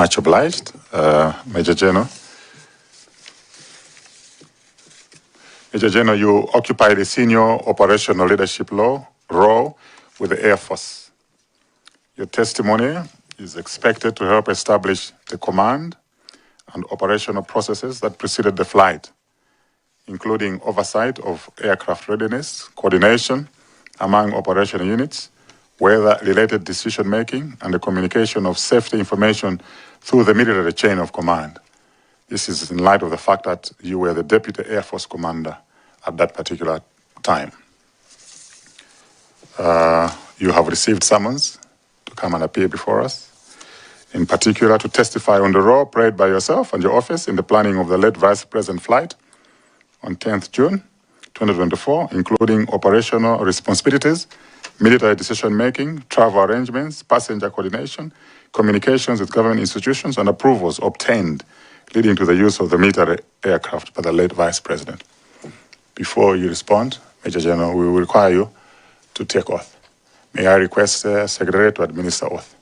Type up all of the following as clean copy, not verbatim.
Much obliged, Major General. Major General, you occupy the senior operational leadership role with the Air Force. Your testimony is expected to help establish the command and operational processes that preceded the flight, including oversight of aircraft readiness, coordination among operational units, weather-related decision-making, and the communication of safety information through the military chain of command. This is in light of the fact that you were the Deputy Air Force Commander at that particular time. You have received summons to come and appear before us, in particular to testify on the role played by yourself and your office in the planning of the late Vice President flight on 10th June 2024, including operational responsibilities, military decision-making, travel arrangements, passenger coordination, communications with government institutions, and approvals obtained leading to the use of the military aircraft by the late Vice President. Before you respond, Major General, we will require you to take oath. May I request the Secretary to administer oath.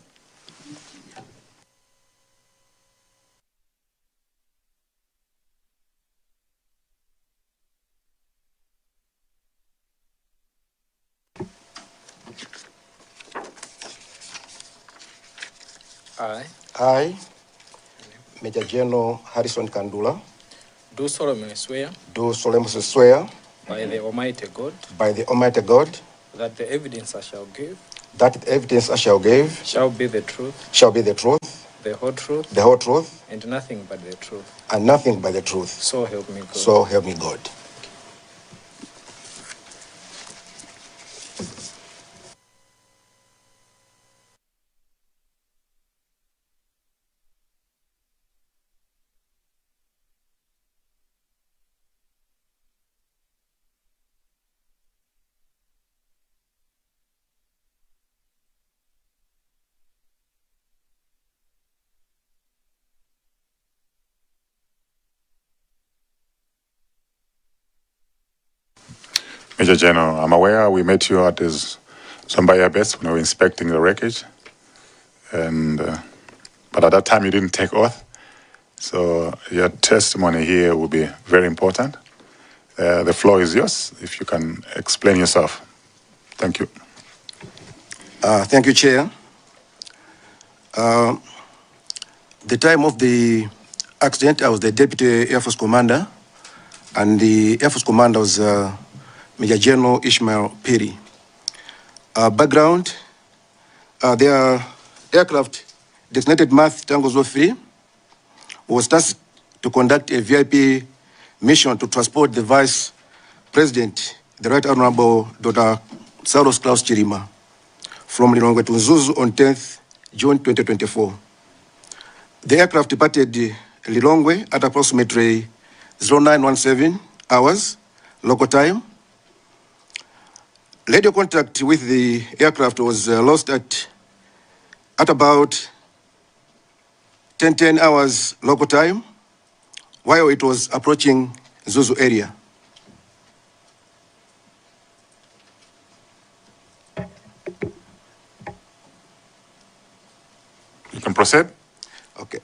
I, Major General Harrison Kandula, do solemnly swear by the Almighty God that the evidence I shall give shall be the truth, the whole truth, and nothing but the truth. So help me God. So help me God. Major General, I'm aware we met you at this Zambia base when we were inspecting the wreckage, but at that time you didn't take oath, so your testimony here will be very important. The floor is yours, if you can explain yourself. Thank you. Thank you, Chair. The time of the accident, I was the Deputy Air Force Commander, and the Air Force Commander was Major General Ishmael Piri. Background, their aircraft designated Math Tango 03 was tasked to conduct a VIP mission to transport the Vice President, the Right Honorable Dr. Saulos Klaus Chirima, from Lilongwe to Zuzu on 10th June 2024. The aircraft departed Lilongwe at approximately 0917 hours local time. Radio contact with the aircraft was lost at about 10:10 hours local time while it was approaching Zuzu area. You can proceed. Okay.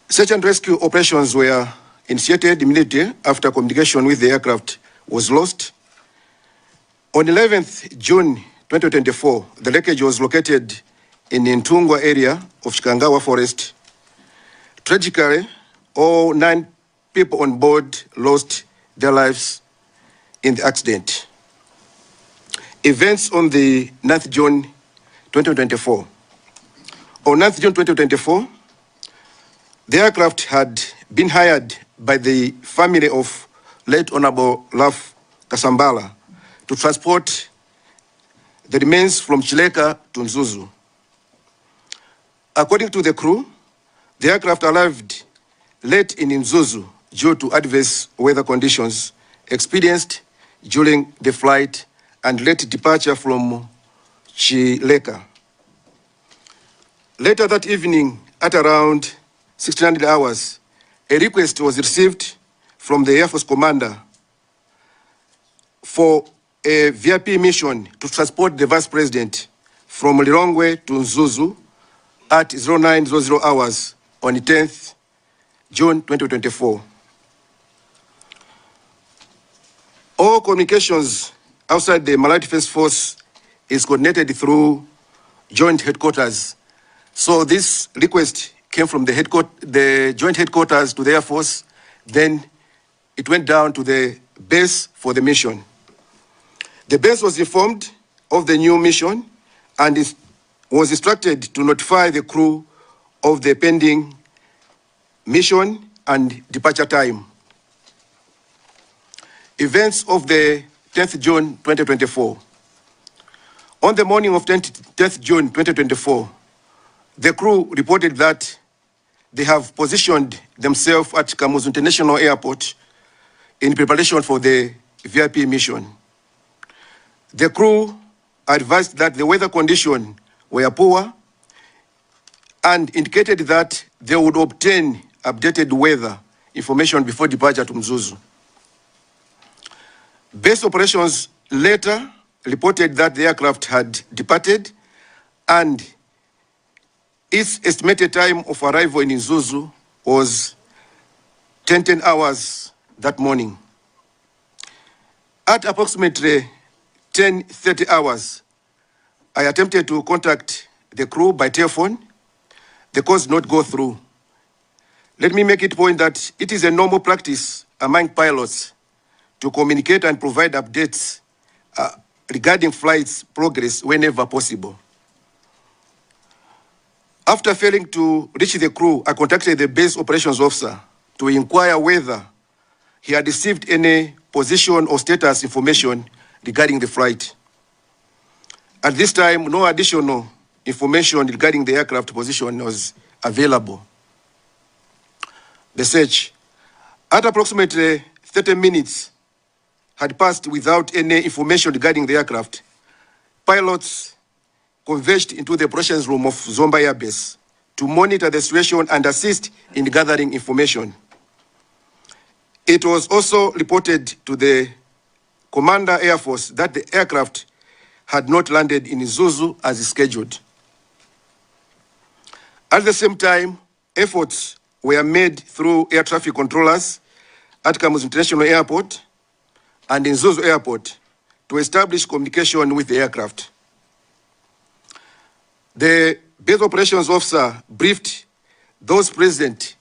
Search and rescue operations were initiated immediately after communication with the aircraft was lost. On 11th June 2024, the wreckage was located in the Ntungwa area of Chikangawa forest. Tragically, all 9 people on board lost their lives in the accident. Events on the 9th June 2024. On 9th June 2024, the aircraft had been hired by the family of late Honorable Laf Kasambala to transport the remains from Chileka to Nzuzu. According to the crew, the aircraft arrived late in Nzuzu due to adverse weather conditions experienced during the flight and late departure from Chileka. Later that evening, at around 1600 hours, a request was received from the Air Force Commander for a VIP mission to transport the Vice President from Lilongwe to Nzuzu at 0900 hours on the 10th June 2024. All communications outside the Malawi Defense Force is coordinated through joint headquarters. So this request came from the joint headquarters to the Air Force, then it went down to the base for the mission. The base was informed of the new mission and was instructed to notify the crew of the pending mission and departure time. Events of the 10th June 2024. On the morning of 10th June 2024, the crew reported that they have positioned themselves at Kamuzu International Airport in preparation for the VIP mission. The crew advised that the weather conditions were poor and indicated that they would obtain updated weather information before departure to Mzuzu. Base operations later reported that the aircraft had departed and its estimated time of arrival in Mzuzu was 10 hours that morning. At approximately 10:30 hours, I attempted to contact the crew by telephone. The call did not go through. Let me make it a point that it is a normal practice among pilots to communicate and provide updates regarding flight's progress whenever possible. After failing to reach the crew, I contacted the base operations officer to inquire whether he had received any position or status information regarding the flight. At this time, no additional information regarding the aircraft position was available. The search. At approximately 30 minutes had passed without any information regarding the aircraft, pilots converged into the operations room of Zomba Air Base to monitor the situation and assist in gathering information. It was also reported to the Commander Air Force that the aircraft had not landed in Mzuzu as scheduled. At the same time, efforts were made through air traffic controllers at Kamuzu International Airport and in Mzuzu Airport to establish communication with the aircraft. The base operations officer briefed those present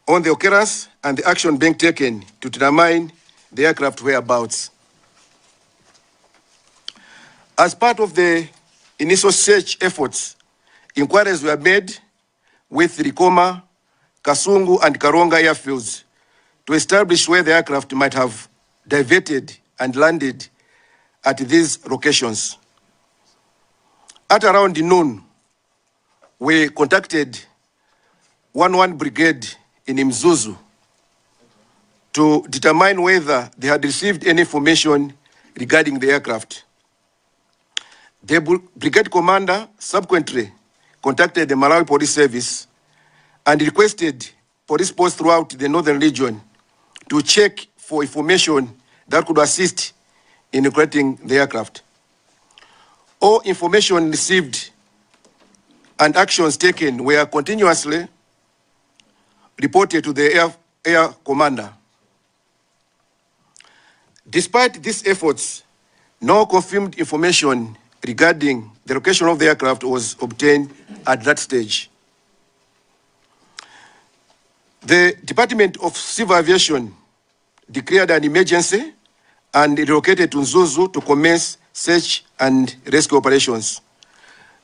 on the occurrence and the action being taken to determine the aircraft whereabouts. As part of the initial search efforts, inquiries were made with Rikoma, Kasungu, and Karonga airfields to establish where the aircraft might have diverted and landed at these locations. At around noon, we contacted 11 Brigade in Mzuzu to determine whether they had received any information regarding the aircraft. The brigade commander subsequently contacted the Malawi Police Service and requested police posts throughout the northern region to check for information that could assist in locating the aircraft. All information received and actions taken were continuously reported to the air commander. Despite these efforts, no confirmed information regarding the location of the aircraft was obtained at that stage. The Department of Civil Aviation declared an emergency and relocated to Mzuzu to commence search and rescue operations.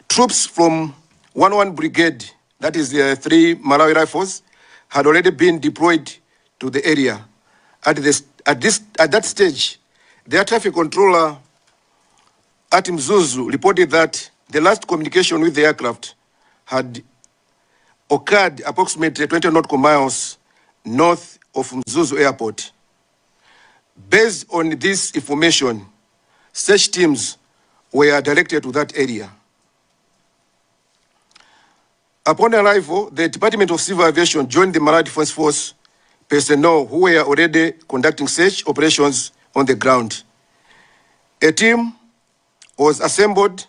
Troops from 11 Brigade, that is the 3 Malawi Rifles, had already been deployed to the area. At that stage, the air traffic controller at Mzuzu reported that the last communication with the aircraft had occurred approximately 20 nautical miles north of Mzuzu Airport. Based on this information, search teams were directed to that area. Upon arrival, the Department of Civil Aviation joined the Malawi Defense Force personnel who were already conducting search operations on the ground. A team was assembled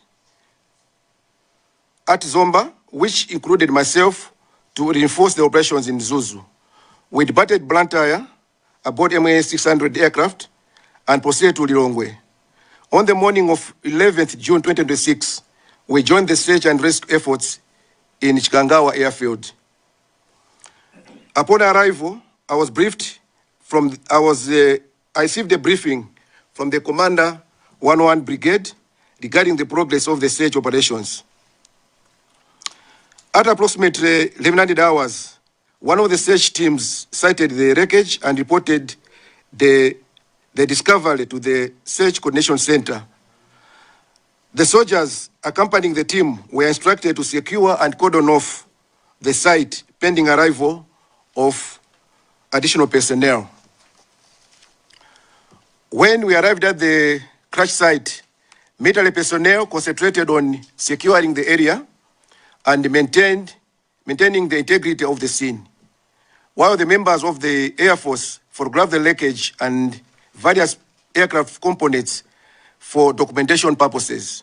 at Zomba, which included myself, to reinforce the operations in Zuzu. We departed Blantyre aboard MAS 600 aircraft and proceeded to Lilongwe. On the morning of 11th June 2026, we joined the search and rescue efforts in Chikangawa airfield. Upon arrival, I received a briefing from the Commander 11 Brigade regarding the progress of the search operations. At approximately 1100 hours, one of the search teams sighted the wreckage and reported the discovery to the Search Coordination Center. The soldiers accompanying the team were instructed to secure and cordon off the site pending arrival of additional personnel. When we arrived at the crash site, military personnel concentrated on securing the area and maintaining the integrity of the scene, while the members of the Air Force photographed the wreckage and various aircraft components for documentation purposes.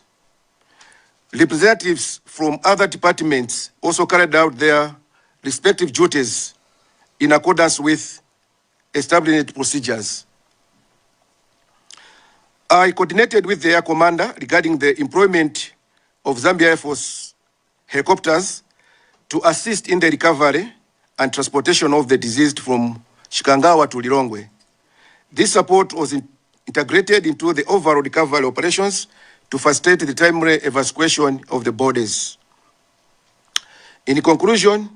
Representatives from other departments also carried out their respective duties in accordance with established procedures. I coordinated with the Air Commander regarding the employment of Zambia Air Force helicopters to assist in the recovery and transportation of the deceased from Chikangawa to Lilongwe. This support was integrated into the overall recovery operations to facilitate the timely evacuation of the bodies. In conclusion,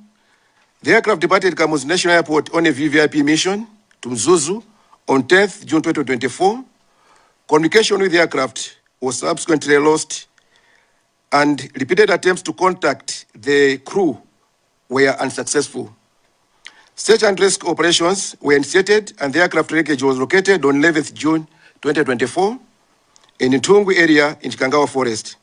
the aircraft departed Kamuzu National Airport on a VVIP mission to Mzuzu on 10th June 2024. Communication with the aircraft was subsequently lost, and repeated attempts to contact the crew were unsuccessful. Search and rescue operations were initiated, and the aircraft wreckage was located on 11th June 2024 in Ntungu area in Chikangawa Forest.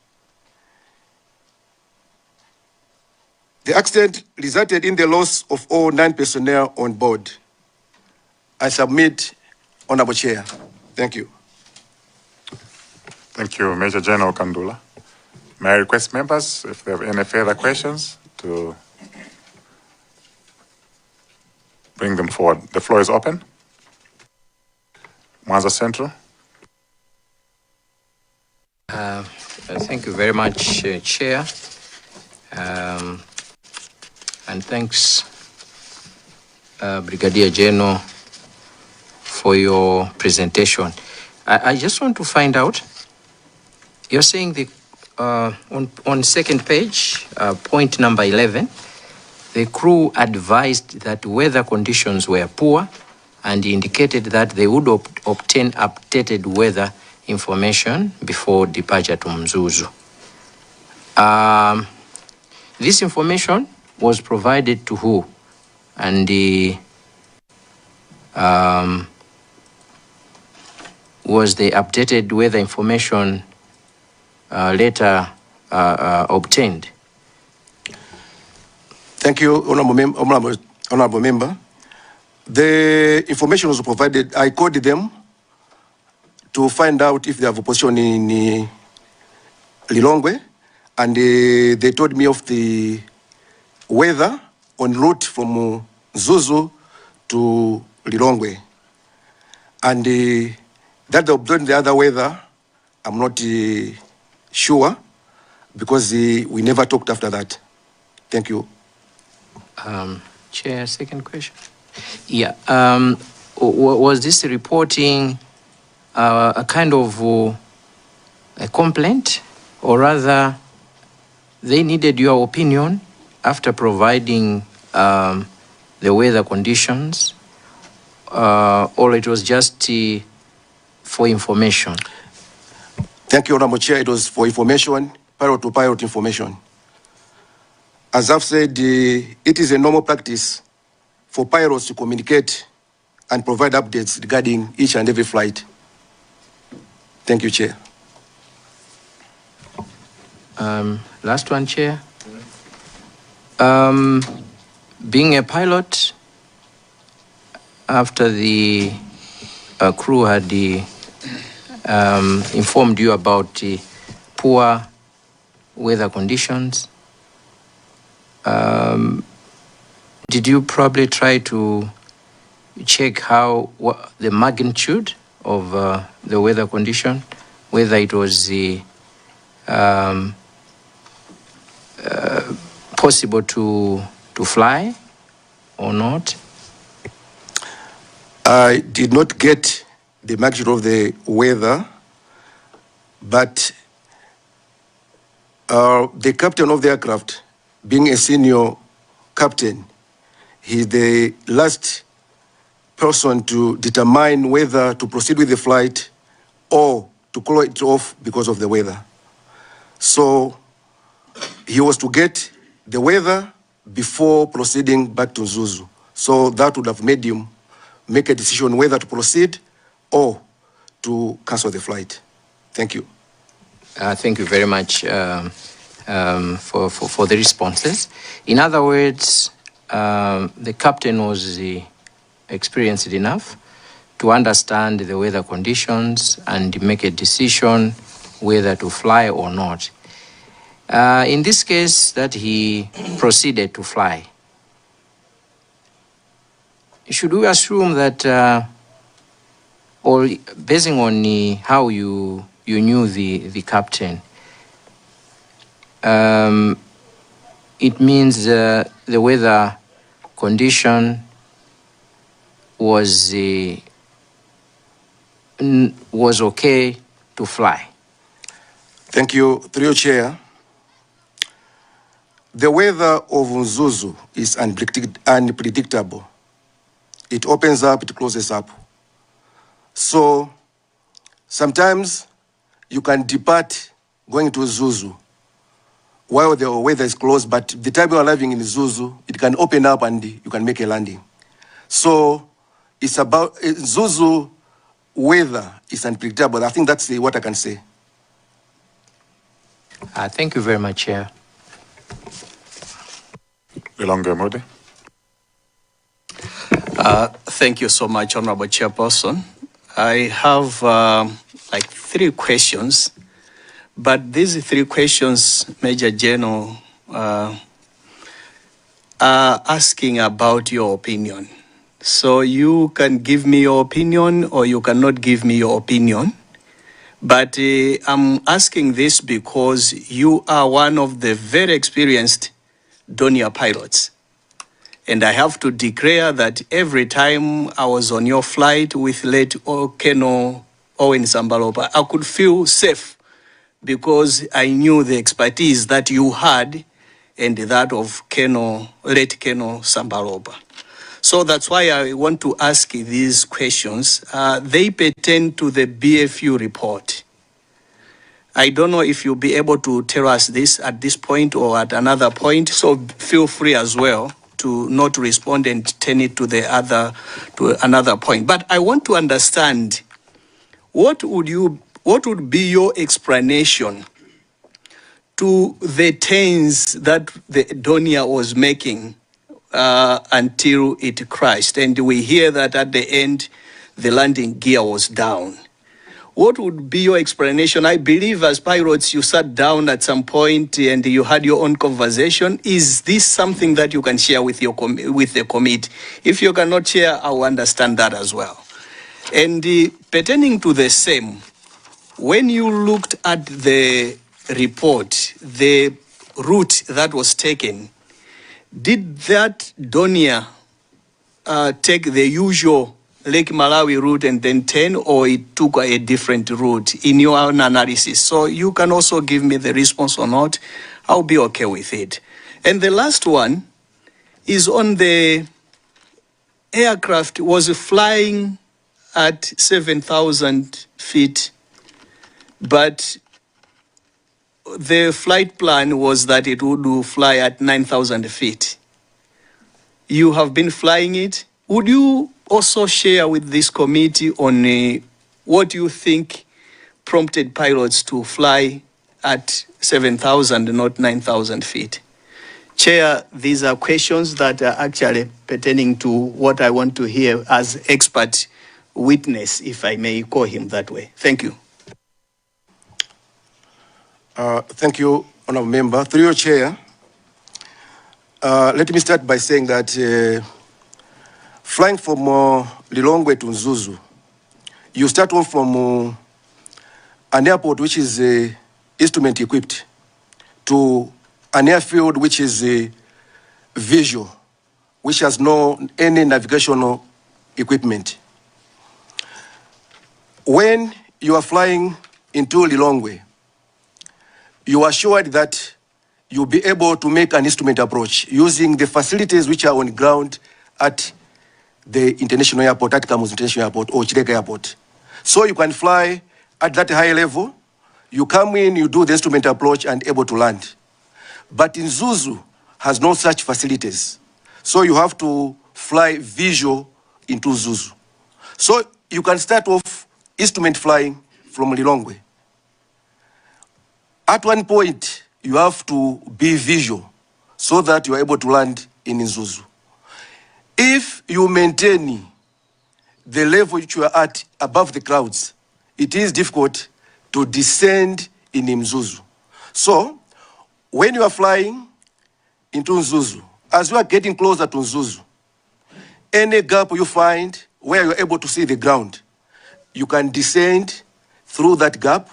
The accident resulted in the loss of all 9 personnel on board. I submit, Honorable Chair. Thank you. Thank you, Major General Kandula. May I request members, if they have any further questions, to bring them forward. The floor is open. Mwanza Central. Thank you very much, Chair. And thanks, Brigadier General, for your presentation. I just want to find out, you're saying the on second page, point number 11, the crew advised that weather conditions were poor and indicated that they would obtain updated weather information before departure to Mzuzu. This information was provided to who? And was the updated weather information later obtained? Thank you, Honorable Member. The information was provided. I called them to find out if they have a position in Lilongwe, and they told me of the weather en route from Zuzu to Lilongwe. And that they observed the other weather, I'm not sure, because we never talked after that. Thank you. Chair, second question. Yeah. Was this reporting a kind of a complaint, or rather they needed your opinion after providing the weather conditions, or it was just for information? Thank you, Honorable Chair. It was for information, pilot-to-pilot information. As I've said, it is a normal practice for pilots to communicate and provide updates regarding each and every flight. Thank you, Chair. Last one, Chair. Being a pilot, after the crew had informed you about poor weather conditions, did you probably try to check what the magnitude of the weather condition, whether it was possible to fly or not? I did not get the magnitude of the weather, but the captain of the aircraft, being a senior captain, he's the last person to determine whether to proceed with the flight or to call it off because of the weather. So he was to get the weather before proceeding back to Zuzu. So that would have made him make a decision whether to proceed or to cancel the flight. Thank you. Thank you very much for the responses. In other words, the captain was experienced enough to understand the weather conditions and make a decision whether to fly or not. In this case, that he proceeded to fly, should we assume that, or basing on how you knew the captain, it means the weather condition was okay to fly? Thank you, through your chair. The weather of Zuzu is unpredictable. It opens up, it closes up. So sometimes you can depart going to Zuzu while the weather is closed, but the time you are arriving in Zuzu, it can open up and you can make a landing. So it's about Zuzu weather is unpredictable. I think that's what I can say. Thank you very much, Chair. Ilonge Modi. Thank you so much, Honorable Chairperson. I have like 3 questions, but these 3 questions, Major General, are asking about your opinion. So you can give me your opinion or you cannot give me your opinion. But I'm asking this because you are one of the very experienced Donia pilots. And I have to declare that every time I was on your flight with late Colonel Owen Sambalopa, I could feel safe because I knew the expertise that you had and that of late Colonel Sambalopa. So that's why I want to ask these questions. They pertain to the BFU report. I don't know if you'll be able to tell us this at this point or at another point, so feel free as well to not respond and turn it to another point. But I want to understand what would be your explanation to the turns that the Donia was making until it crashed, and we hear that at the end the landing gear was down. What would be your explanation? I believe as pilots, you sat down at some point and you had your own conversation. Is this something that you can share with the committee? If you cannot share, I will understand that as well. And pertaining to the same, when you looked at the report, the route that was taken, did that Donia take the usual Lake Malawi route and then turn, or it took a different route in your own analysis? So you can also give me the response or not. I'll be okay with it. And the last one is on the aircraft was flying at 7,000 feet, but the flight plan was that it would fly at 9,000 feet. You have been flying it. Would you also share with this committee on what you think prompted pilots to fly at 7,000, not 9,000 feet? Chair, these are questions that are actually pertaining to what I want to hear as expert witness, if I may call him that way. Thank you. Thank you, Honourable Member. Through your chair, Let me start by saying that flying from Lilongwe to Mzuzu, you start off from an airport which is instrument equipped to an airfield which is visual, which has no any navigational equipment. When you are flying into Lilongwe, you are assured that you'll be able to make an instrument approach using the facilities which are on ground at the international airport, at Kamuzu International Airport or Chileka Airport. So you can fly at that high level, you come in, you do the instrument approach and able to land. But in Zuzu has no such facilities. So you have to fly visual into Zuzu. So you can start off instrument flying from Lilongwe. At one point, you have to be visual so that you are able to land in Zuzu. If you maintain the level which you are at above the clouds, it is difficult to descend in Mzuzu. So, when you are flying into Mzuzu, as you are getting closer to Mzuzu, any gap you find where you're able to see the ground, you can descend through that gap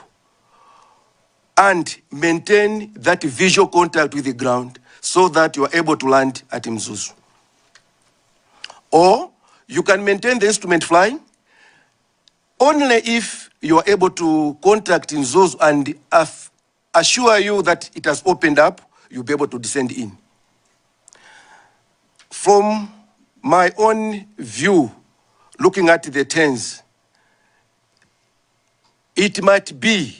and maintain that visual contact with the ground so that you are able to land at Mzuzu. Or you can maintain the instrument flying only if you are able to contact Mzuzu and assure you that it has opened up, you'll be able to descend in. From my own view, looking at the turns, it might be,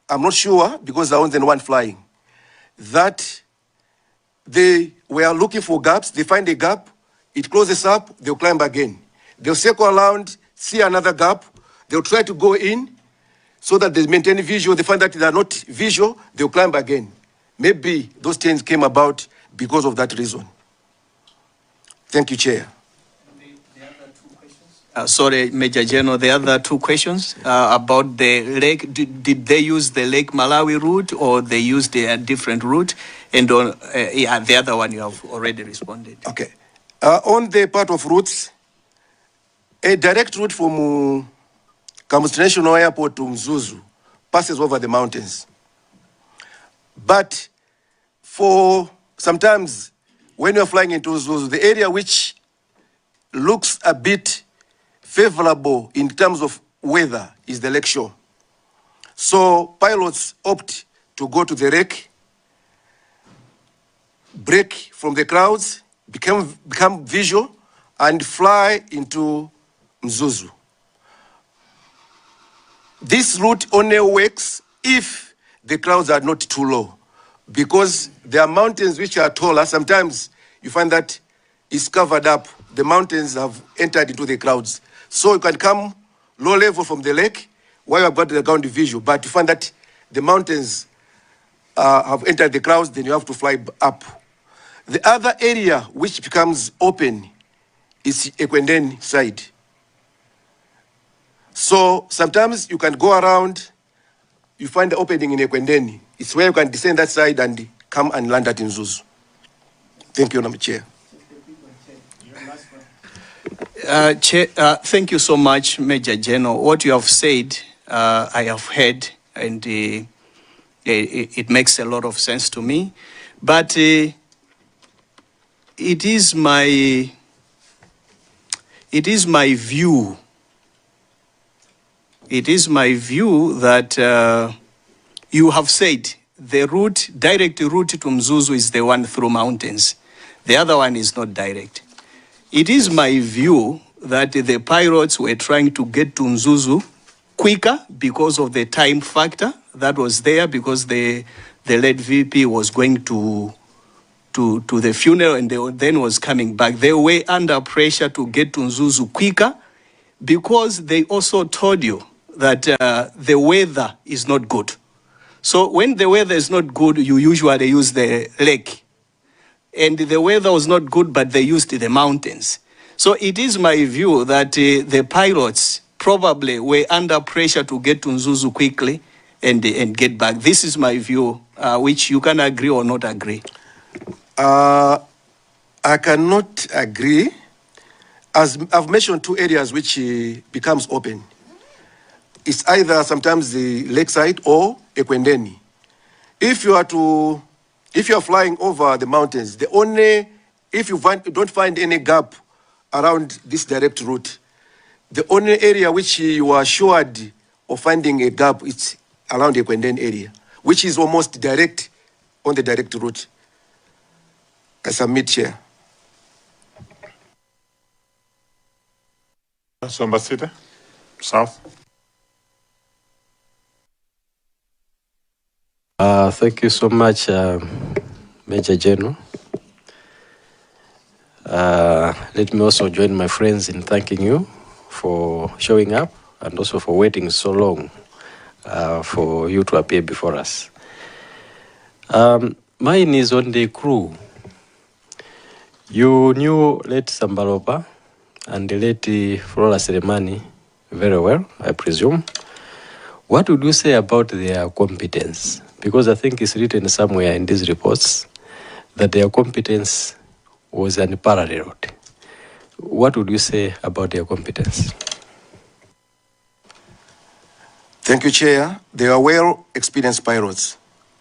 I'm not sure because I wasn't the one flying, that they were looking for gaps, they find a gap, it closes up, they'll climb again. They'll circle around, see another gap, they'll try to go in so that they maintain visual. They find that they are not visual, they'll climb again. Maybe those changes came about because of that reason. Thank you, Chair. Sorry, Major General, the other two questions about the lake. Did they use the Lake Malawi route or they used a different route? And on the other one you have already responded. Okay. On the part of routes, a direct route from Kamuzu International Airport to Mzuzu passes over the mountains. But for sometimes when you're flying into Mzuzu, the area which looks a bit favorable in terms of weather is the lake shore. So pilots opt to go to the lake, break from the clouds, become visual, and fly into Mzuzu. This route only works if the clouds are not too low, because there are mountains which are taller. Sometimes you find that it's covered up. The mountains have entered into the clouds. So you can come low level from the lake while you have got the ground visual, but you find that the mountains have entered the clouds, then you have to fly up. The other area which becomes open is Ekwendeni side. So sometimes you can go around, you find the opening in Ekwendeni. It's where you can descend that side and come and land at Mzuzu. Thank you, Madam Chair. Chair, thank you so much, Major General. What you have said, I have heard, and it makes a lot of sense to me. But it is my view. It is my view that you have said the route, direct route to Mzuzu is the one through mountains. The other one is not direct. It is my view that the pilots were trying to get to Mzuzu quicker because of the time factor that was there, because the late VP was going to the funeral and then was coming back. They were under pressure to get to Mzuzu quicker because they also told you that the weather is not good. So when the weather is not good, you usually use the lake. And the weather was not good, but they used the mountains. So it is my view that the pilots probably were under pressure to get to Mzuzu quickly and get back. This is my view, which you can agree or not agree. I cannot agree. As I've mentioned, two areas which becomes open. It's either sometimes the lakeside or Ekwendeni. If you are flying over the mountains, if you don't find any gap around this direct route, the only area which you are assured of finding a gap is around the Ekwendeni area, which is almost direct on the direct route. I submit, Chair. Somba City, South. Thank you so much, Major General. Let me also join my friends in thanking you for showing up and also for waiting so long for you to appear before us. Mine is on the crew. You knew late Sambalopa and the late Flora Seremani very well, I presume. What would you say about their competence? Because I think it's written somewhere in these reports that their competence was unparalleled. What would you say about their competence? Thank you, Chair. They are well-experienced pilots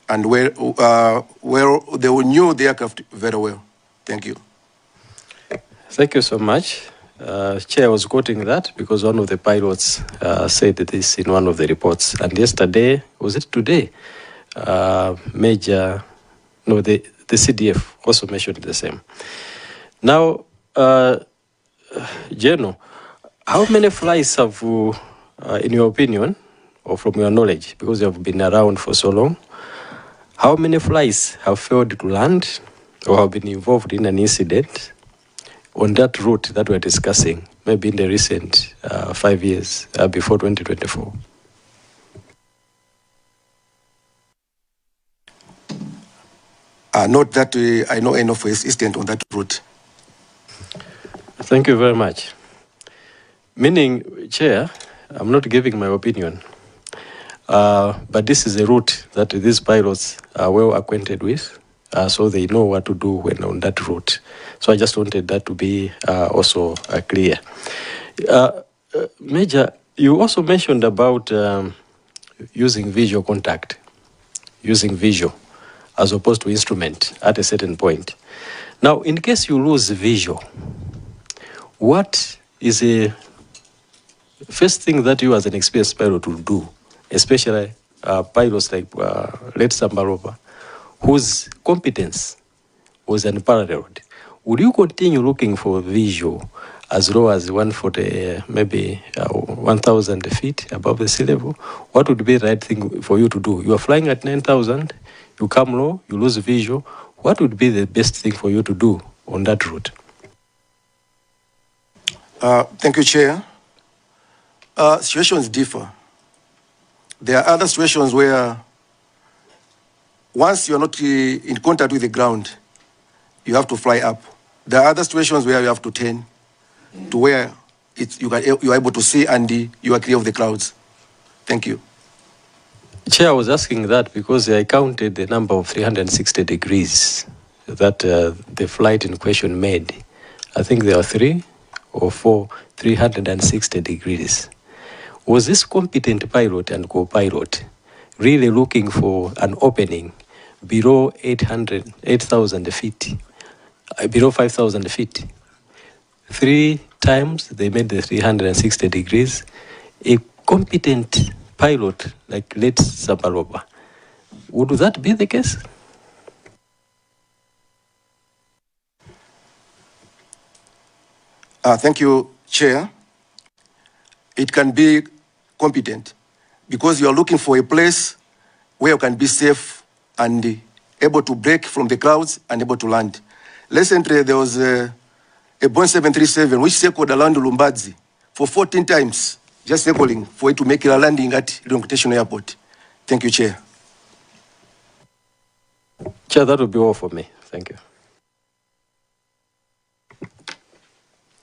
and they knew the aircraft very well. Thank you. Thank you so much. Chair was quoting that because one of the pilots said this in one of the reports. And yesterday, was it today? The CDF also mentioned the same. Now, General, how many flights have you, in your opinion, or from your knowledge, because you have been around for so long, how many flights have failed to land or have been involved in an incident on that route that we're discussing, maybe in the recent 5 years before 2024? Not that I know enough incident on that route. Thank you very much. Meaning, Chair, I'm not giving my opinion, but this is a route that these pilots are well acquainted with, so they know what to do when on that route. So I just wanted that to be also clear. Major, you also mentioned about using visual contact, using visual as opposed to instrument at a certain point. Now, in case you lose visual, what is the first thing that you as an experienced pilot will do, especially pilots like Late Sambaroba, whose competence was unparalleled? Would you continue looking for visual as low as 140, maybe 1,000 feet above the sea level? What would be the right thing for you to do? You are flying at 9,000, you come low, you lose visual. What would be the best thing for you to do on that route? Thank you, Chair. Situations differ. There are other situations where once you're not in contact with the ground, you have to fly up. There are other situations where you have to turn to where you are able to see and you are clear of the clouds. Thank you. Chair, I was asking that because I counted the number of 360 degrees that the flight in question made. I think there are 3 or 4 360 degrees. Was this competent pilot and co-pilot really looking for an opening below 8,000 feet, below 5,000 feet? 3 times they made the 360 degrees. A competent pilot like Late Sambaroba, would that be the case? Thank you, Chair. It can be competent because you are looking for a place where you can be safe and able to break from the clouds and able to land. Recently, there was a Boeing 737 which circled around Lumbadzi for 14 times, just circling for it to make a landing at International Airport. Thank you, Chair. Chair, that will be all for me. Thank you.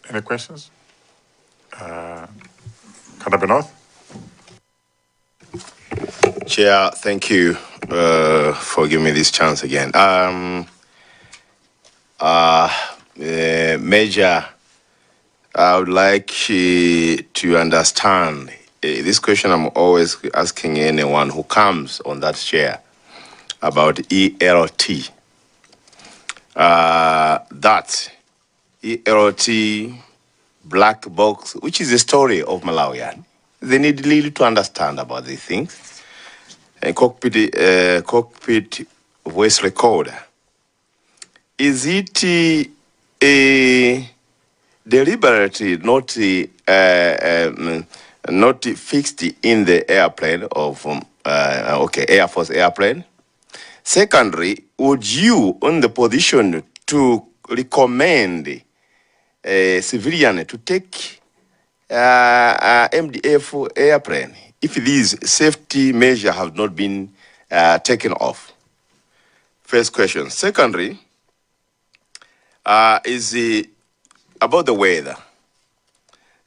Any questions? Kanabe North? Chair, thank you for giving me this chance again. Major, I would like to understand this question. I'm always asking anyone who comes on that chair about ELT. That ELT black box, which is the story of Malawian. They need really to understand about these things. A cockpit voice recorder. Is it a deliberately not not fixed in the airplane of Air Force airplane? Secondly, would you on the position to recommend a civilian to take MDF airplane if these safety measures have not been taken off? First question. Secondly, is about the weather.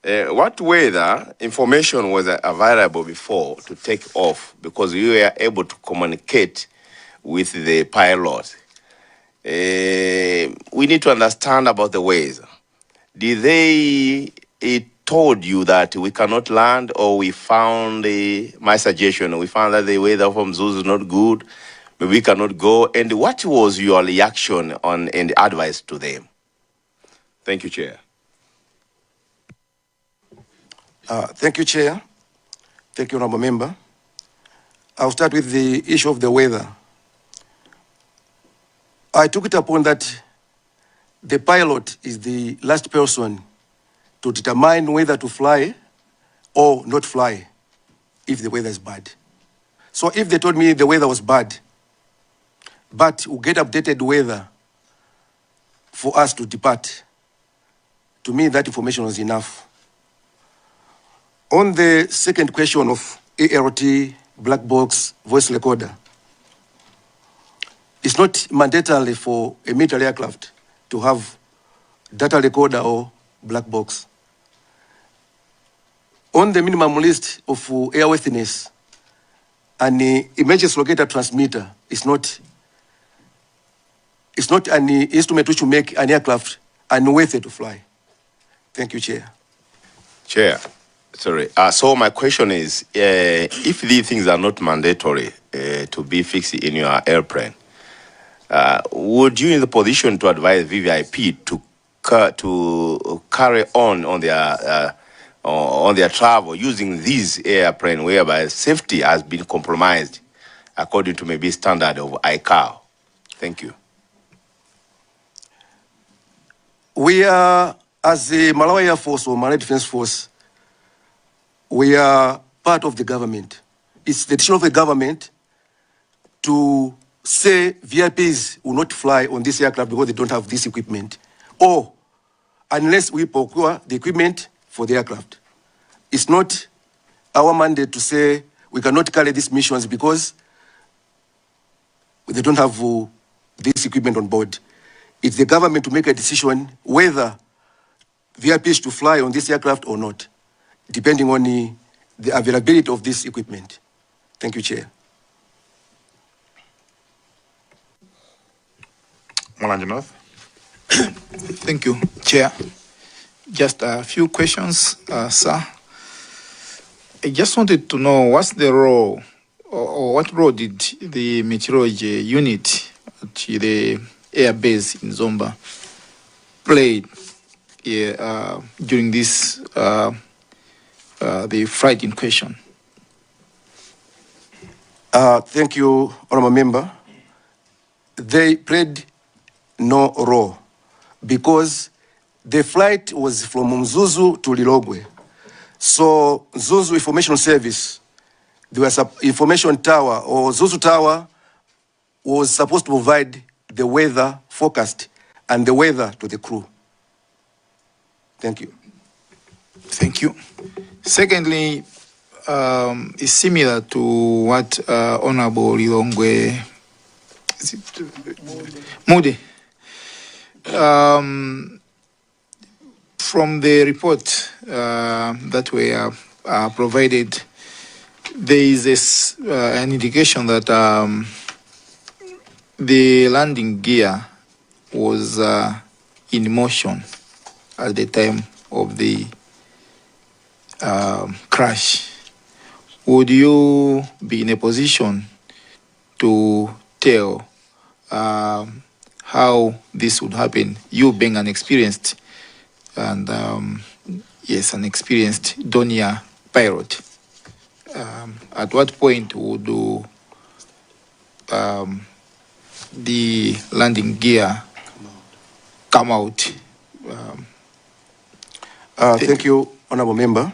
What weather information was available before to take off, because you were able to communicate with the pilot? We need to understand about the weather. Did they told you that we cannot land, or we found my suggestion, we found that the weather from Zuzu is not good, maybe we cannot go? And what was your reaction on and advice to them? Thank you, Chair. Thank you, Chair. Thank you, Honourable Member. I'll start with the issue of the weather. I took it upon that the pilot is the last person to determine whether to fly or not fly if the weather is bad. So if they told me the weather was bad, but we'll get updated weather for us to depart, to me that information was enough. On the second question of ALT, black box, voice recorder, it's not mandatory for a military aircraft to have data recorder or black box. On the minimum list of airworthiness, an emergency locator transmitter is not an instrument which will make an aircraft unworthy to fly. Thank you, Chair. Chair, sorry. So my question is, if these things are not mandatory to be fixed in your airplane, would you in the position to advise VVIP to carry on their travel using this airplane whereby safety has been compromised according to maybe standard of ICAO? Thank you. We are, as the Malawi Air Force or Malawi Defense Force, we are part of the government. It's the decision of the government to say VIPs will not fly on this aircraft because they don't have this equipment, or unless we procure the equipment for the aircraft. It's not our mandate to say we cannot carry these missions because they don't have this equipment on board. It's the government to make a decision whether VIPs to fly on this aircraft or not, depending on the availability of this equipment. Thank you, Chair. Malanje North. Thank you, Chair. Just a few questions, sir. I just wanted to know what's the role, or what role did the meteorology unit at the air base in Zomba play during this the flight in question? Thank you, Honourable Member. They played no role because the flight was from Mzuzu to Lilongwe. So Zuzu Information Service, there was an information tower, or Zuzu Tower was supposed to provide the weather forecast and the weather to the crew. Thank you. Thank you. Secondly, is similar to what Honorable Lilongwe, is it Mude? From the report that we are provided, there is an indication that the landing gear was in motion at the time of the crash, would you be in a position to tell how this would happen? You being an experienced and yes, an experienced Donia pilot. At what point would the landing gear come out? Thank you, Honorable Member.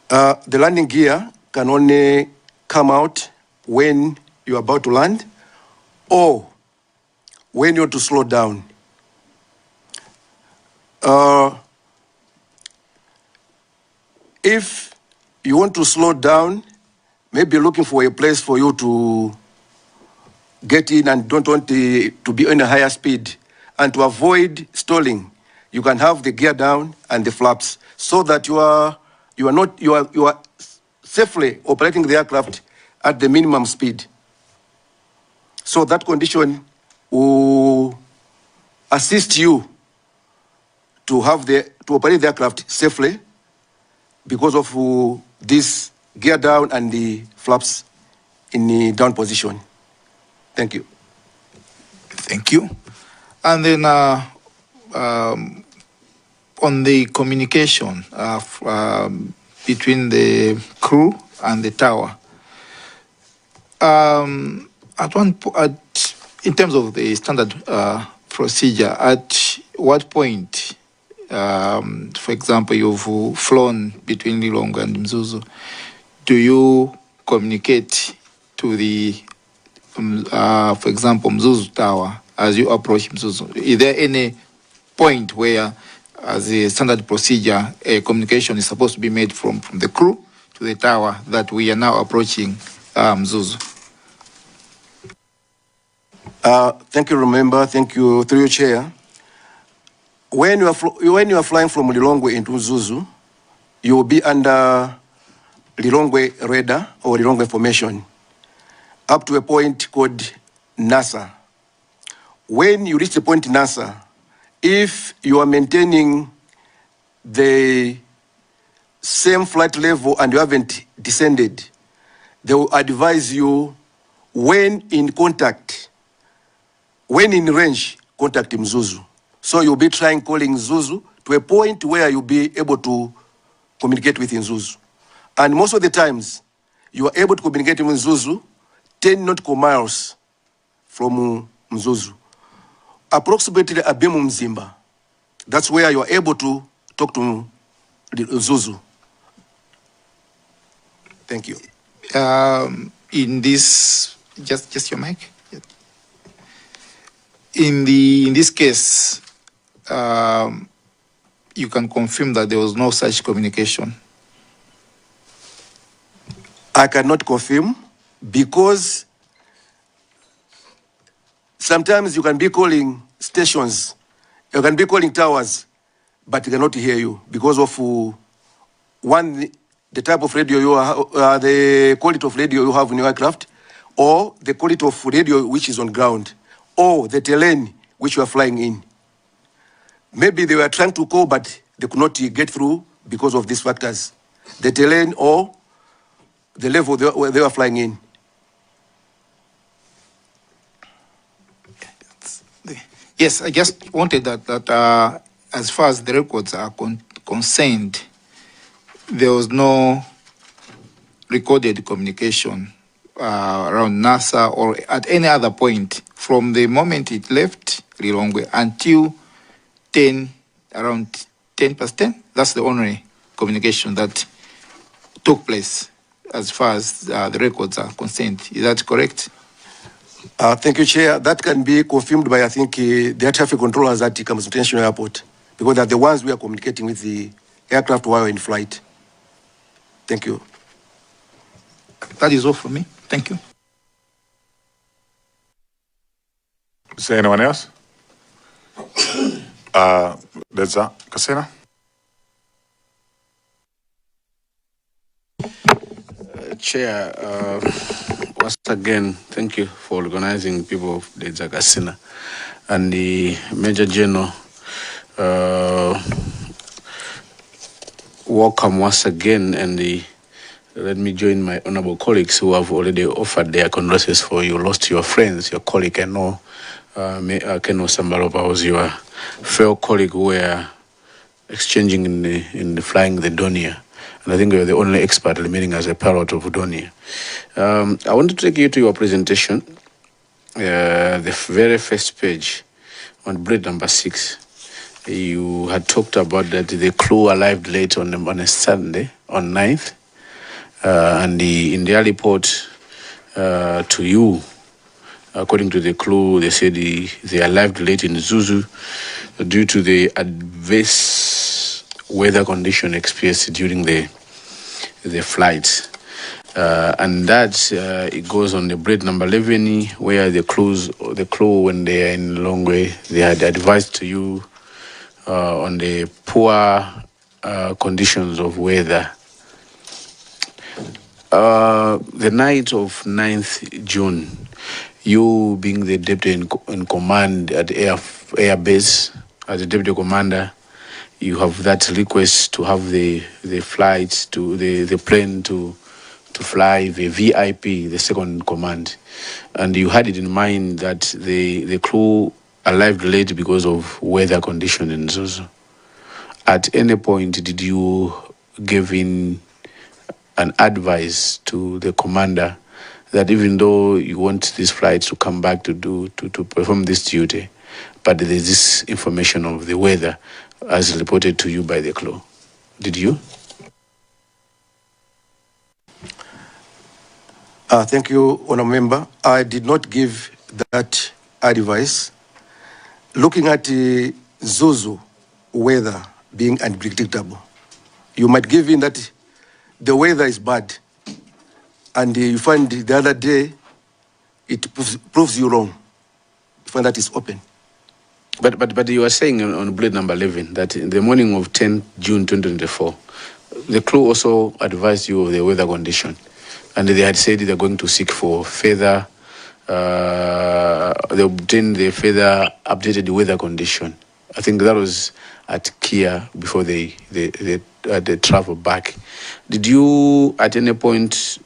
The landing gear can only come out when you're about to land or when you're to slow down. If you want to slow down, maybe looking for a place for you to get in and don't want to be on a higher speed, and to avoid stalling, you can have the gear down and the flaps so that you are safely operating the aircraft at the minimum speed. So that condition will assist you to operate the aircraft safely because of this gear down and the flaps in the down position. Thank you. Thank you. And then on the communication between the crew and the tower, in terms of the standard procedure, at what point, for example, you've flown between Lilongwe and Mzuzu, do you communicate to the, for example, Mzuzu Tower as you approach Mzuzu? Is there any point where, as a standard procedure, a communication is supposed to be made from the crew to the tower that we are now approaching Mzuzu? Thank you, Remember. Thank you, through your chair. When you are flying from Lilongwe into Mzuzu, you will be under Lilongwe radar or Lilongwe formation up to a point called NASA. When you reach the point NASA, if you are maintaining the same flight level and you haven't descended, they will advise you when in range, contact Mzuzu. So you'll be trying calling Mzuzu to a point where you'll be able to communicate with Mzuzu. And most of the times, you are able to communicate with Mzuzu 10 nautical miles from Mzuzu. Approximately Abimu Mzimba. That's where you are able to talk to Mzuzu. Thank you. In this, just your mic. In this case, you can confirm that there was no such communication. I cannot confirm because sometimes you can be calling stations, you can be calling towers, but they cannot hear you because of the type of radio you are, the quality of radio you have in your aircraft, or the quality of radio which is on ground, or the terrain which you are flying in. Maybe they were trying to call, but they could not get through because of these factors, the terrain or the level they were flying in. Yes, I just wanted that as far as the records are concerned, there was no recorded communication around NASA or at any other point from the moment it left Lilongwe until around 10 past 10. That's the only communication that took place as far as the records are concerned. Is that correct? Thank you, Chair. That can be confirmed by, I think, the air traffic controllers at Kamuzu International Airport, because they're the ones we are communicating with the aircraft while in flight. Thank you. That is all for me. Thank you. Is there anyone else? There's Kasena. Chair, once again, thank you for organizing people of the Zagasina. and the Major General, welcome once again, and let me join my honorable colleagues who have already offered their condolences for you lost your friends, your colleague. I know Keno Sambalova was your fellow colleague who were exchanging in the flying the Donia. And I think you're the only expert remaining as a pilot of Donia. I want to take you to your presentation, the very first page on blade number 6. You had talked about that the crew arrived late on a Sunday, on 9th. And in their report to you, according to the crew, they said they arrived late in Zuzu due to the adverse weather condition experienced during the flight. And that it goes on the blade number 11, where the crew, when they are in Longwe, they had advised to you on the poor conditions of weather. The night of 9th June, you being the deputy in command at the air base, as a deputy commander, you have that request to have the flights to the plane to fly the VIP, the second command, and you had it in mind that the crew arrived late because of weather condition in Zuzu. At any point, did you give in an advice to the commander that even though you want these flights to come back to perform this duty, but there's this information of the weather as reported to you by the crew? Did you? Thank you, Honourable Member. I did not give that advice. Looking at Zuzu weather being unpredictable, you might give in that the weather is bad, and you find the other day it proves you wrong. You find that it's open. But you are saying on blade number 11 that in the morning of 10 June 2024, the crew also advised you of the weather condition, and they had said they're going to seek for further, they obtained the further updated weather condition. I think that was at Kia before they travel back. Did you, at any point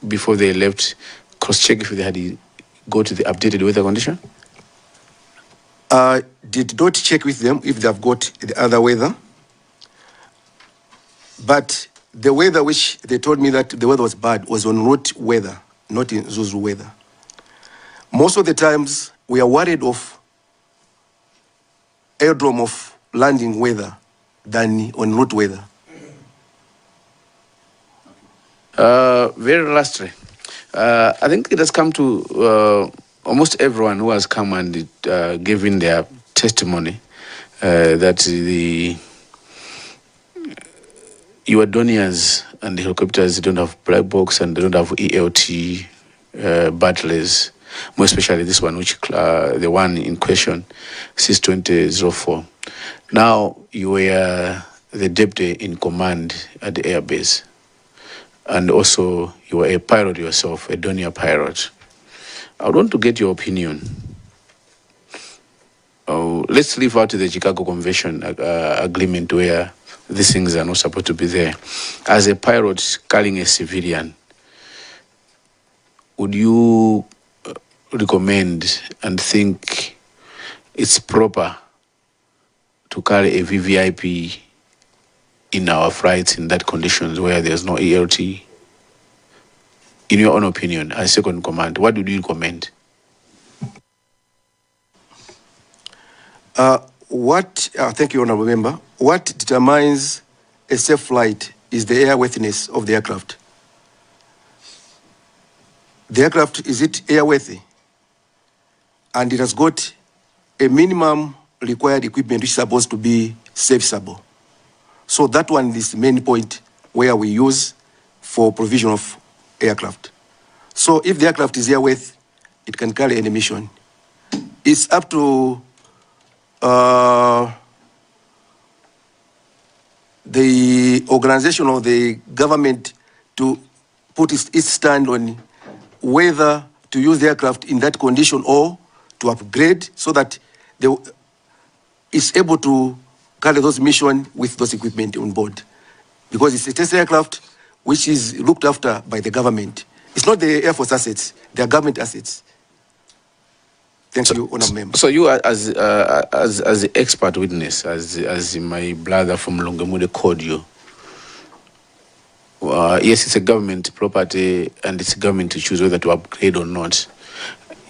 before they left, cross-check if they had go to the updated weather condition? Did not check with them if they have got the other weather. But the weather which they told me that the weather was bad was en route weather, not in Zuzu weather. Most of the times we are worried of aerodrome of landing weather than en route weather. Very lastly, I think it has come to almost everyone who has come and given their testimony that your Donias and the helicopters don't have black box and they don't have ELT batteries, more especially this one, which the one in question, 62004. Now you were the deputy in command at the airbase, and also you were a pilot yourself, a Donia pilot. I want to get your opinion. Let's leave out the Chicago Convention agreement where these things are not supposed to be there. As a pilot carrying a civilian, would you recommend and think it's proper to carry a VVIP in our flights in that conditions where there's no ELT? In your own opinion, as second command, what would you recommend? Thank you, Honourable Member. What determines a safe flight is the airworthiness of the aircraft. The aircraft, is it airworthy? And it has got a minimum required equipment which is supposed to be serviceable. So that one is the main point where we use for provision of aircraft. So if the aircraft is airworthy, it can carry any mission. It's up to the organization or the government to put its stand on whether to use the aircraft in that condition or to upgrade so that is able to carry those missions with those equipment on board. Because it's a test aircraft which is looked after by the government. It's not the Air Force assets, they are government assets. Thank you, Honourable Member. So you are as the expert witness, as my brother from Longamude called you. Yes, it's a government property and it's government to choose whether to upgrade or not.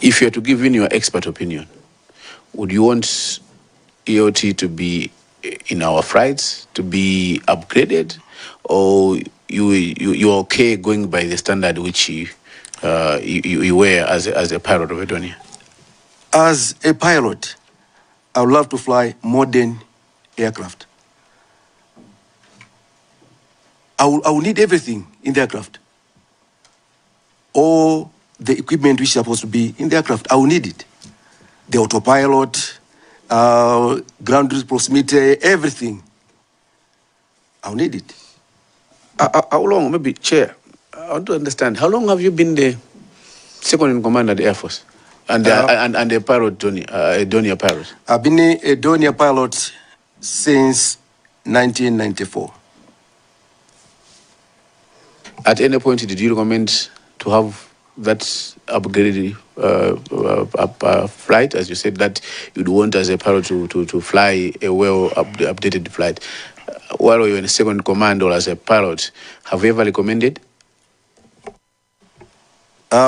If you are to give in your expert opinion, would you want EOT to be in our flights, to be upgraded, or you're okay going by the standard which you were as a pilot of Edonia? As a pilot, I would love to fly modern aircraft. I will need everything in the aircraft. All the equipment which is supposed to be in the aircraft, I will need it. The autopilot, ground proximity, everything. I'll need it. How long, maybe, Chair, I want to understand, how long have you been the second in command at the Air Force? And the pilot, Edonia pilot? I've been a Edonia pilot since 1994. At any point, did you recommend to have that upgraded flight, as you said, that you'd want as a pilot to fly a updated flight? While you're in second command or as a pilot, have you ever recommended? There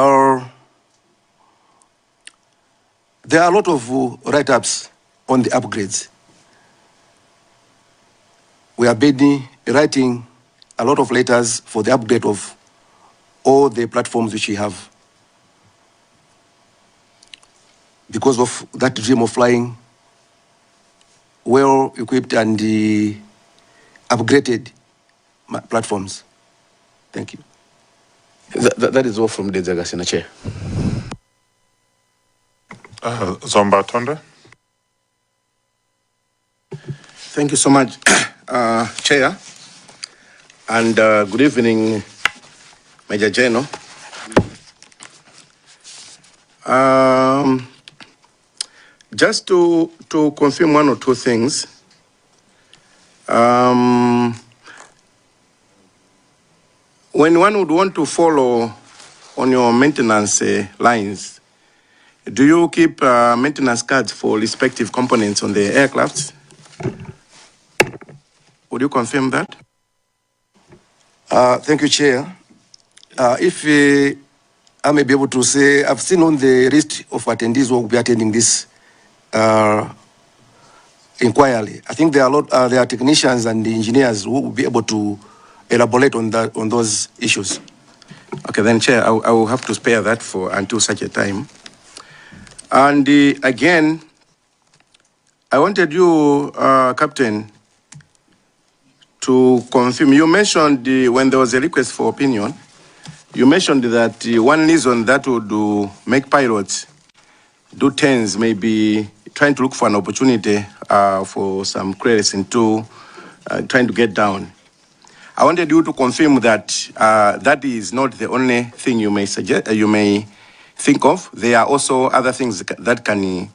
are a lot of write-ups on the upgrades. We are writing a lot of letters for the upgrade of all the platforms which we have. Because of that dream of flying well-equipped and upgraded platforms. Thank you. That is all from the Zagasina, Chair. Zomba Tonde. Thank you so much, Chair. And good evening, Major General. Just to confirm one or two things. When one would want to follow on your maintenance lines, do you keep maintenance cards for respective components on the aircraft? Would you confirm that? Thank you, Chair. If I may be able to say, I've seen on the list of attendees who will be attending this inquiry. I think there are technicians and engineers who will be able to elaborate on those issues. Okay, then, Chair, I will have to spare that until such a time. And again, I wanted you, Captain, to confirm. You mentioned when there was a request for opinion, you mentioned that one reason that would make pilots do turns may be trying to look for an opportunity for some credits into trying to get down. I wanted you to confirm that that is not the only thing you may suggest, you may think of. There are also other things that can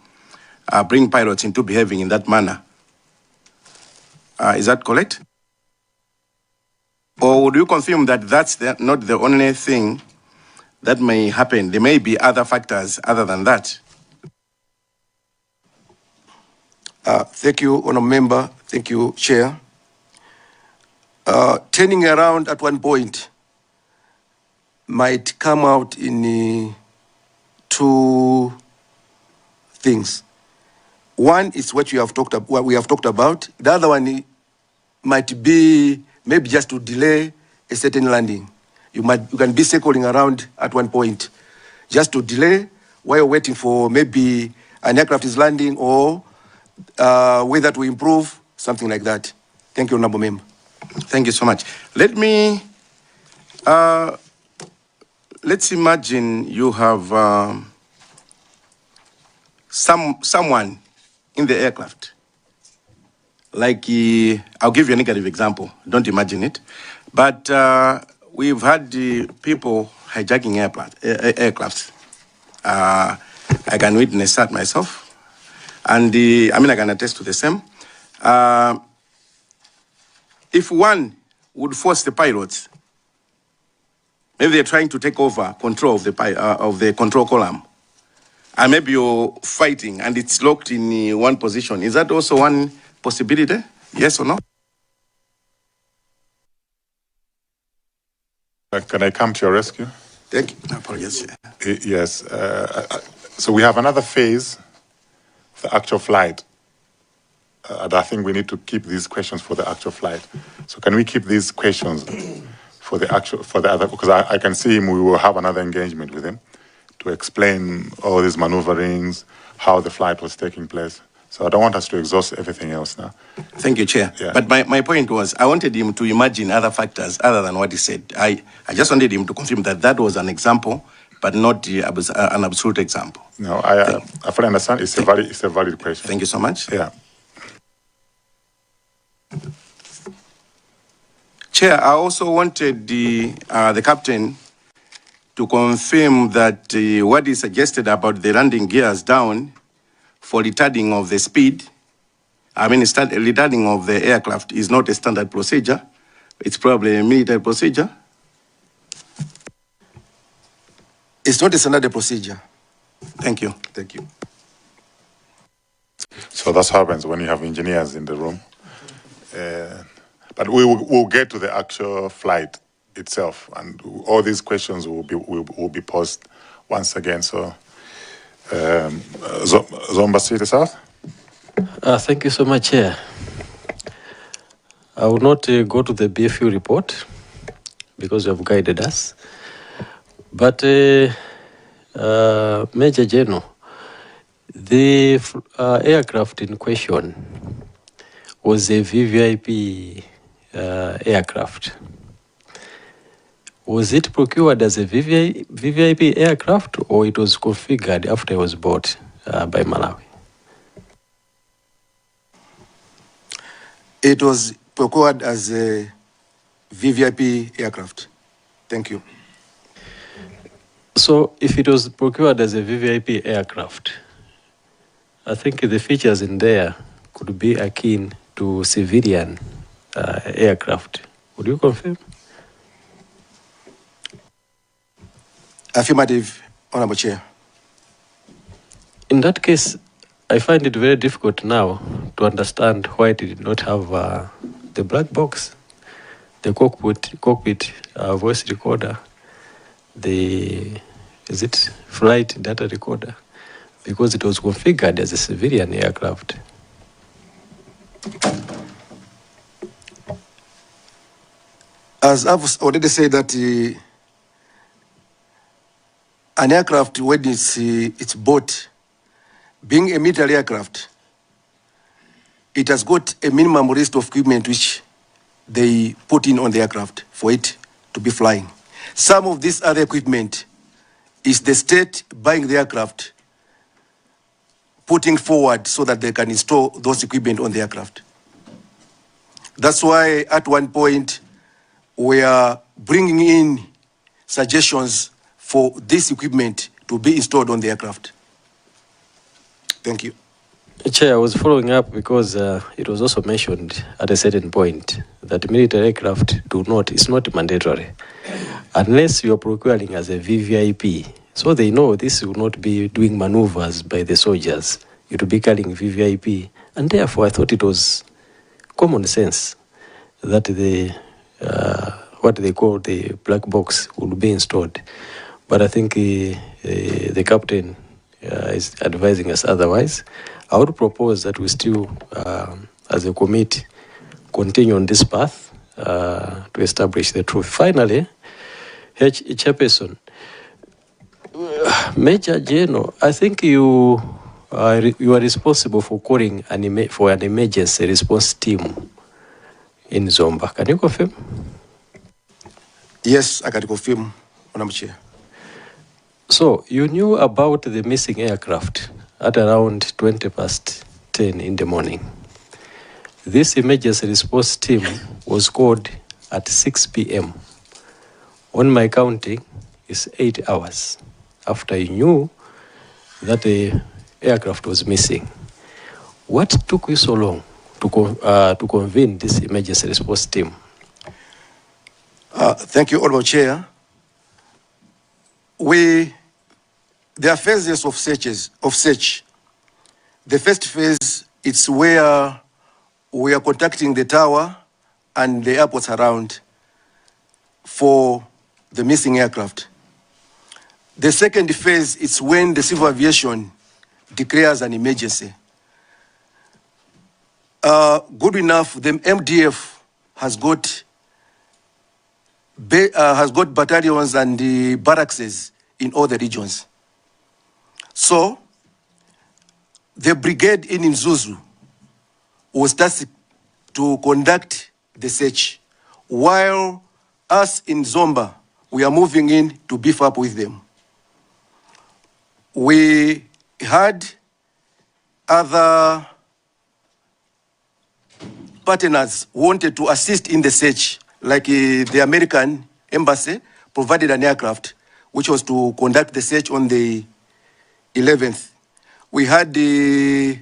bring pilots into behaving in that manner. Is that correct? Or would you confirm that that's not the only thing that may happen? There may be other factors other than that. Thank you, Honourable Member. Thank you, Chair. Turning around at one point might come out in two things. One is what we have talked about. The other one might be maybe just to delay a certain landing. You can be circling around at one point, just to delay while you're waiting for maybe an aircraft is landing or weather to improve, something like that. Thank you, Honourable Member. Thank you so much. Let me, let's imagine you have someone in the aircraft. Like, I'll give you a negative example. Don't imagine it. But we've had people hijacking aircrafts. I can witness that myself. And I can attest to the same. If one would force the pilots, maybe they're trying to take over control of the control column, and maybe you're fighting and it's locked in one position. Is that also one possibility? Yes or no? Can I come to your rescue? Thank you. Apologies. Yes. So we have another phase, the actual flight. And I think we need to keep these questions for the actual flight. So can we keep these questions for the other? Because I can see him. We will have another engagement with him to explain all these maneuverings, how the flight was taking place. So I don't want us to exhaust everything else now. Thank you, Chair. Yeah. But my point was, I wanted him to imagine other factors other than what he said. I just wanted him to confirm that was an example, but not an absolute example. No, I fully understand. It's a valid question. Thank you so much. Yeah. Chair, I also wanted the captain to confirm that what he suggested about the landing gears down for retarding of the speed, retarding of the aircraft is not a standard procedure. It's probably a military procedure. It's not a standard procedure. Thank you. Thank you. So that's happens when you have engineers in the room. But we'll get to the actual flight itself, and all these questions will be posed once again. So, Zomba City South. Thank you so much, Chair. I will not go to the BFU report because you have guided us. But Major General, the aircraft in question was a VVIP aircraft. Was it procured as a VVIP aircraft, or it was configured after it was bought by Malawi? It was procured as a VVIP aircraft. Thank you. So if it was procured as a VVIP aircraft, I think the features in there could be akin to civilian aircraft. Would you confirm? Affirmative, Honorable Chair. In that case, I find it very difficult now to understand why it did not have the black box, the cockpit voice recorder, the flight data recorder, because it was configured as a civilian aircraft. As I've already said that an aircraft, when it's bought, being a military aircraft, it has got a minimum list of equipment which they put in on the aircraft for it to be flying. Some of this other equipment is the state buying the aircraft, putting forward so that they can install those equipment on the aircraft. That's why at one point we are bringing in suggestions for this equipment to be installed on the aircraft. Thank you. Chair, I was following up because it was also mentioned at a certain point that military aircraft it's not mandatory unless you are procuring as a VVIP. So they know this will not be doing maneuvers by the soldiers. It will be carrying VVIP. And therefore, I thought it was common sense that what they call the black box would be installed. But I think the captain is advising us otherwise. I would propose that we still, as a committee, continue on this path to establish the truth. Finally, Chairperson, Major General, I think you are responsible for calling for an emergency response team in Zomba. Can you confirm? Yes, I can confirm, Honorable Chair. So you knew about the missing aircraft at around 10:20 in the morning. This emergency response team was called at 6 p.m. On my counting, it's 8 hours after you knew that the aircraft was missing. What took you so long to convene this emergency response team? Thank you, Honorable Chair. There are phases of search. The first phase, it's where we are contacting the tower and the airports around for the missing aircraft. The second phase, it's when the civil aviation declares an emergency. Good enough, the MDF has got battalions and the barracks in all the regions. So, the brigade in Mzuzu was tasked to conduct the search, while us in Zomba, we are moving in to beef up with them. We had other partners who wanted to assist in the search, like the American embassy provided an aircraft, which was to conduct the search on the 11th. We had the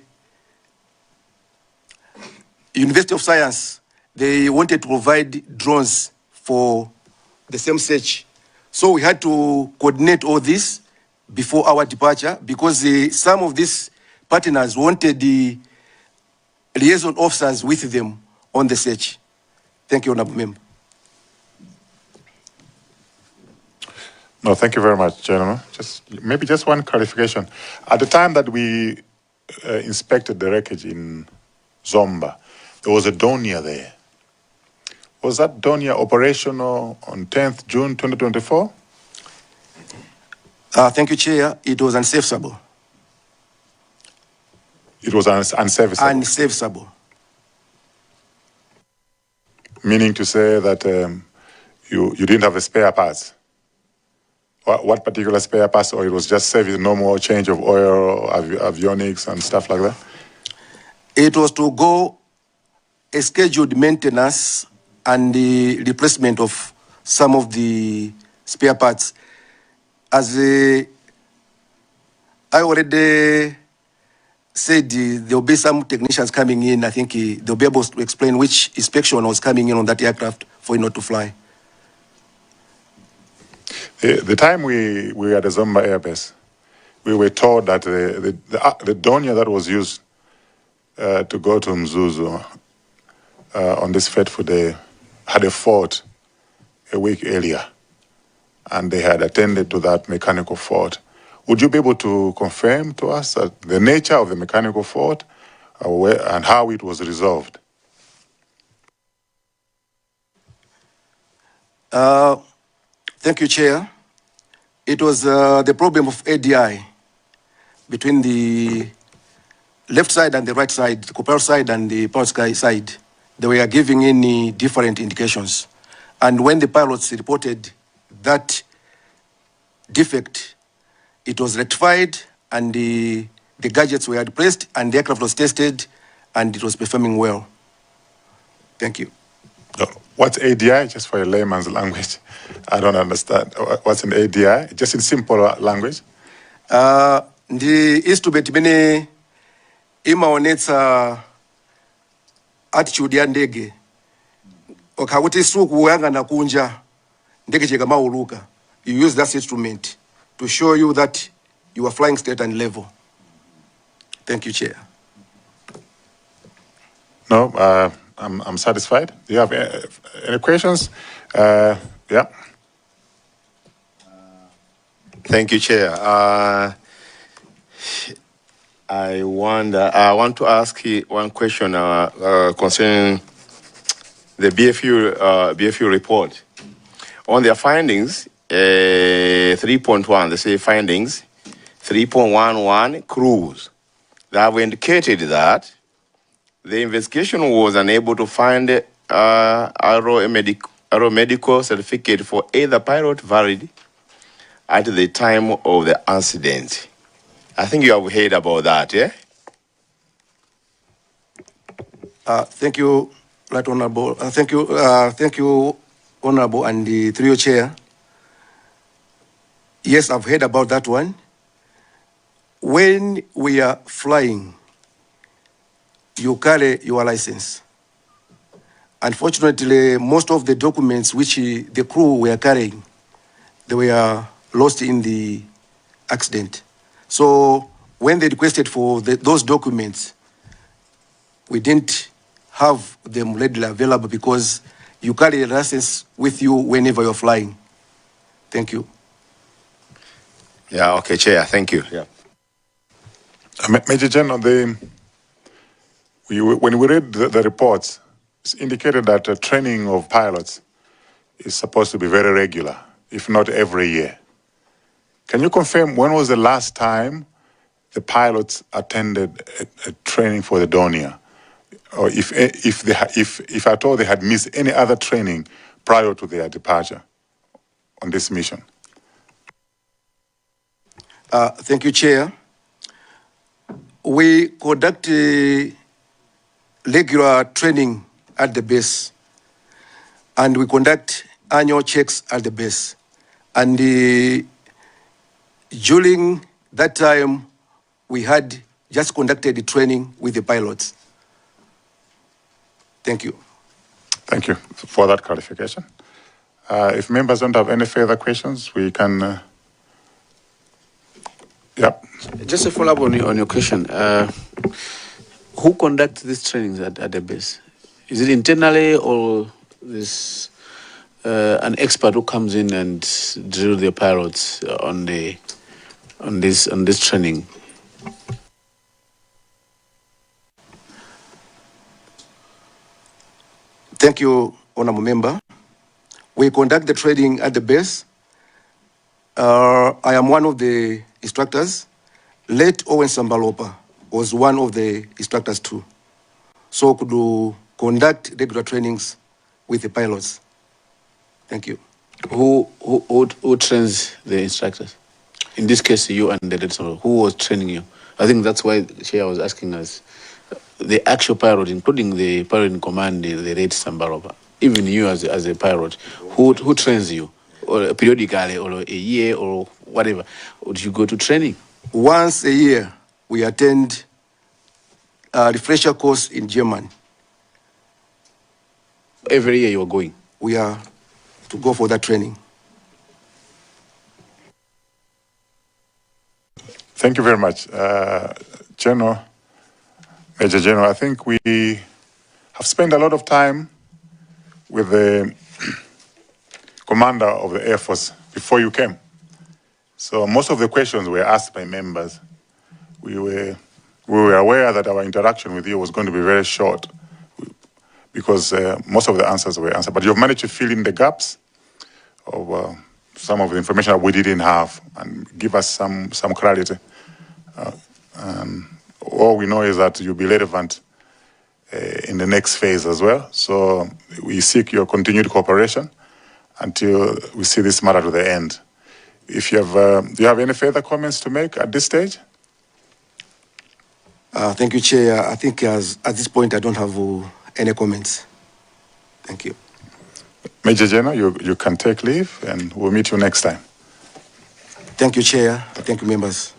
University of Science. They wanted to provide drones for the same search. So we had to coordinate all this before our departure, because some of these partners wanted the liaison officers with them on the search. Thank you, Honorable Member. No, thank you very much, gentlemen. Maybe just one clarification. At the time that we inspected the wreckage in Zomba, there was a donia there. Was that donia operational on 10th June 2024? Thank you, Chair. It was unserviceable. It was unserviceable. Unserviceable. Meaning to say that you didn't have a spare parts? What particular spare parts, or it was just service, normal change of oil, avionics and stuff like that? It was to go a scheduled maintenance and the replacement of some of the spare parts. As I already said, there will be some technicians coming in. I think they'll be able to explain which inspection was coming in on that aircraft for it not to fly. The time we were at the Zomba Air Base, we were told that the donia that was used to go to Mzuzu on this fateful day had a fault a week earlier, and they had attended to that mechanical fault. Would you be able to confirm to us the nature of the mechanical fault and how it was resolved? Thank you, Chair. It was the problem of ADI between the left side and the right side, the propeller side and the power sky side. They were giving in different indications. And when the pilots reported that defect, it was rectified and the gadgets were replaced and the aircraft was tested and it was performing well. Thank you. What's ADI, just for a layman's language? I don't understand. What's an ADI? Just in simple language? The instrument mene imaonetsa attitude ya ndege. Okakuti suku uyanga na kunja ndege cheka mauluka. You use that instrument to show you that you are flying straight and level. Thank you, Chair. No, I'm satisfied. Do you have any questions? Yeah. Thank you, Chair. I want to ask you one question concerning the BFU report. On their findings, 3.1, they say findings, 3.11 crews. They have indicated that the investigation was unable to find aeromedical certificate for either pilot valid at the time of the incident. I think you have heard about that, yeah? Thank you, Right Honorable. Thank you, Honorable, and the trio chair. Yes, I've heard about that one. When we are flying, you carry your license. Unfortunately, most of the documents which the crew were carrying, they were lost in the accident. So when they requested for those documents, we didn't have them readily available because you carry a license with you whenever you're flying. Thank you. Yeah, okay, Chair, thank you. Yeah. Major General, when we read the reports, it's indicated that training of pilots is supposed to be very regular, if not every year. Can you confirm when was the last time the pilots attended a training for the Donia? Or if at all they had missed any other training prior to their departure on this mission? Thank you, Chair. We conduct regular training at the base, and we conduct annual checks at the base. And during that time, we had just conducted the training with the pilots. Thank you. Thank you for that clarification. If members don't have any further questions, we can. Yep. Just a follow-up on your question. Who conducts these trainings at the base? Is it internally or this an expert who comes in and drill the pilots on this training? Thank you, Honorable Member. We conduct the training at the base. I am one of the instructors. Late Owen Sambalopa was one of the instructors too. So could conduct regular trainings with the pilots. Thank you. Who trains the instructors? In this case, you and the Sambalopa. Who was training you? I think that's why the Chair was asking us. The actual pilot, including the pilot in command, the late Sambalopa. Even you as a pilot, who trains you? Or periodically, or a year, or whatever? Would you go to training? Once a year, we attend a refresher course in German. Every year you are going? We are to go for that training. Thank you very much. General, Major General, I think we have spent a lot of time with the commander of the Air Force before you came. So most of the questions were asked by members. We were aware that our interaction with you was going to be very short because most of the answers were answered. But you've managed to fill in the gaps of some of the information that we didn't have and give us some clarity. All we know is that you'll be relevant in the next phase as well. So we seek your continued cooperation until we see this matter to the end. If you have, do you have any further comments to make at this stage? Thank you, Chair. I think at this point, I don't have any comments. Thank you. Major General, you can take leave and we'll meet you next time. Thank you, Chair. Thank you, members.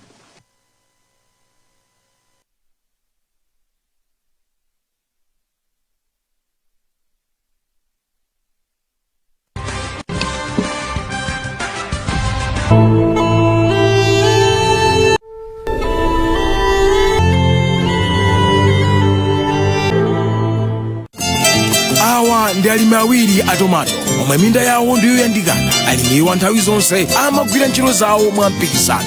Awa ndi alimi awiri a tomato omwe minda yawo ndiyo yandikana. Alimiwa nthawi zonse amagwira ntchito zawo mwa mpikisano.